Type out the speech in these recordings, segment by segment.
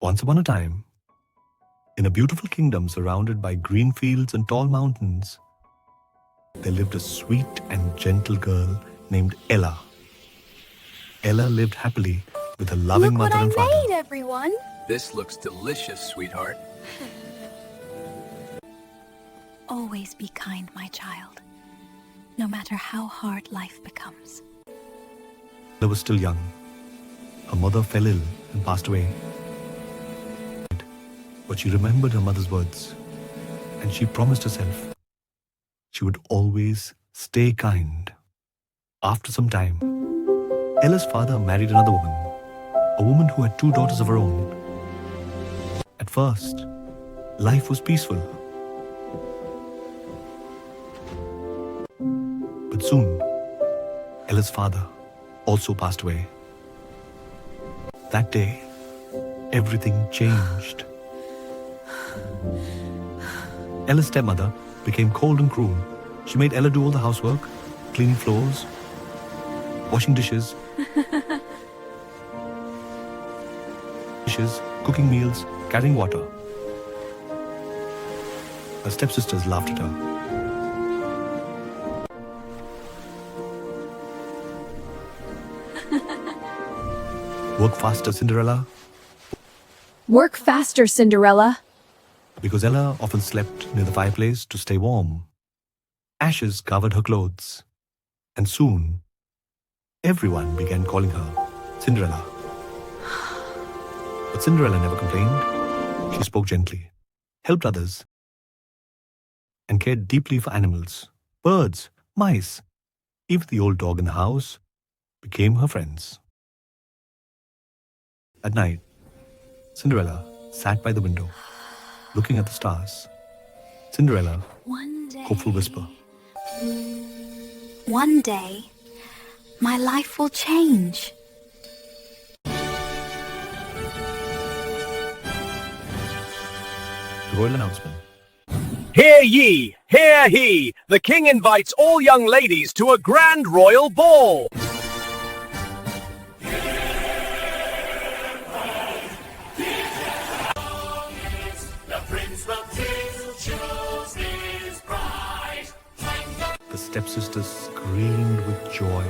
Once upon a time, in a beautiful kingdom surrounded by green fields and tall mountains, there lived a sweet and gentle girl named Ella. Ella lived happily with a loving Look mother what and I father. made, everyone! This looks delicious, sweetheart. Always be kind, my child, no matter how hard life becomes. Ella was still young. Her mother fell ill and passed away. But she remembered her mother's words, and she promised herself she would always stay kind. After some time, Ella's father married another woman, a woman who had 2 daughters of her own. At first, life was peaceful. But soon, Ella's father also passed away. That day, everything changed. Ella's stepmother became cold and cruel. She made Ella do all the housework, cleaning floors, washing dishes, cooking meals, carrying water. Her stepsisters laughed at her. Work faster, Cinderella, Work faster, Cinderella. because Ella often slept near the fireplace to stay warm. Ashes covered her clothes, and soon everyone began calling her Cinderella. But Cinderella never complained. She spoke gently, helped others, and cared deeply for animals, birds, mice. Even the old dog in the house became her friends. At night, Cinderella sat by the window, looking at the stars. Cinderella, hopeful whisper. One day, my life will change. The royal announcement. Hear ye, hear he! The king invites all young ladies to a grand royal ball. The stepsisters screamed with joy.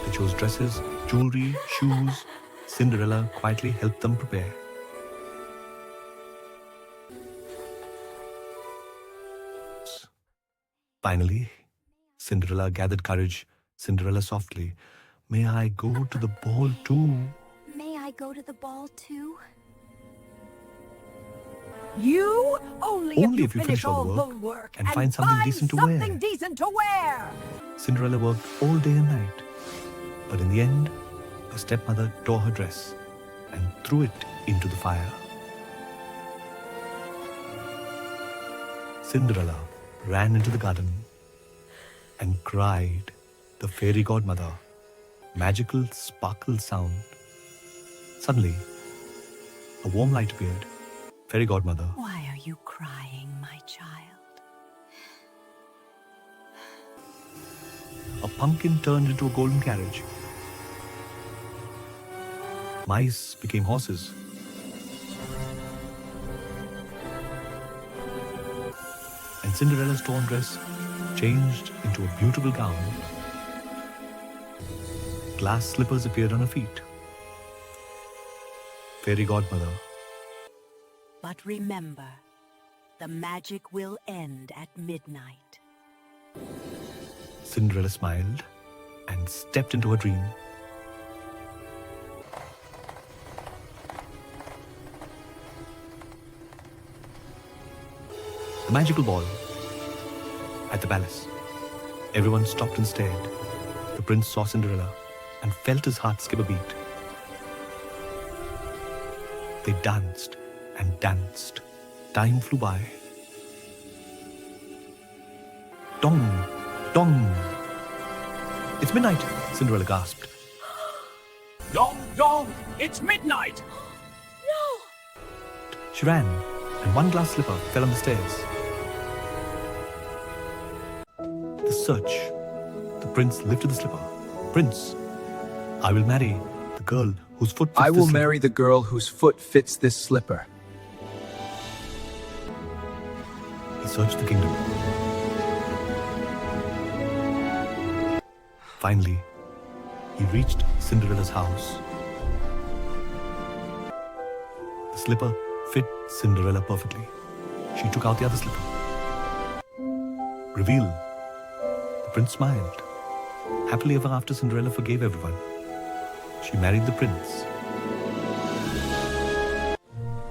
They chose dresses, jewelry, shoes. Cinderella quietly helped them prepare. Finally, Cinderella gathered courage. Cinderella softly, "May I go to the ball too?" May I go to the ball too? You only Only if you finish all the work and find something decent to wear. something decent to wear. Cinderella worked all day and night. But in the end, her stepmother tore her dress and threw it into the fire. Cinderella ran into the garden and cried the Fairy Godmother, magical sparkle sound. Suddenly, a warm light appeared. Fairy Godmother, Why are you crying, my child? a pumpkin turned into a golden carriage. Mice became horses. And Cinderella's torn dress changed into a beautiful gown. Glass slippers appeared on her feet. Fairy Godmother, But remember, the magic will end at midnight. Cinderella smiled and stepped into her dream. The magical ball at the palace. Everyone stopped and stared. The prince saw Cinderella and felt his heart skip a beat. They danced and danced. Time flew by. Dong, dong. It's midnight, Cinderella gasped. Dong, dong! It's midnight! She ran, and one glass slipper fell on the stairs. The search. The prince lifted the slipper. "Prince, I will marry the girl whose foot fits I this will slipper. marry the girl whose foot fits this slipper. He searched the kingdom. Finally, he reached Cinderella's house. The slipper fit Cinderella perfectly. She took out the other slipper. Reveal. The prince smiled. Happily ever after, Cinderella forgave everyone. She married the prince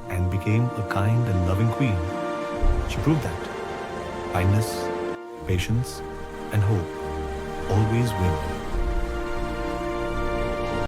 and became a kind and loving queen. She proved that kindness, patience, and hope always win.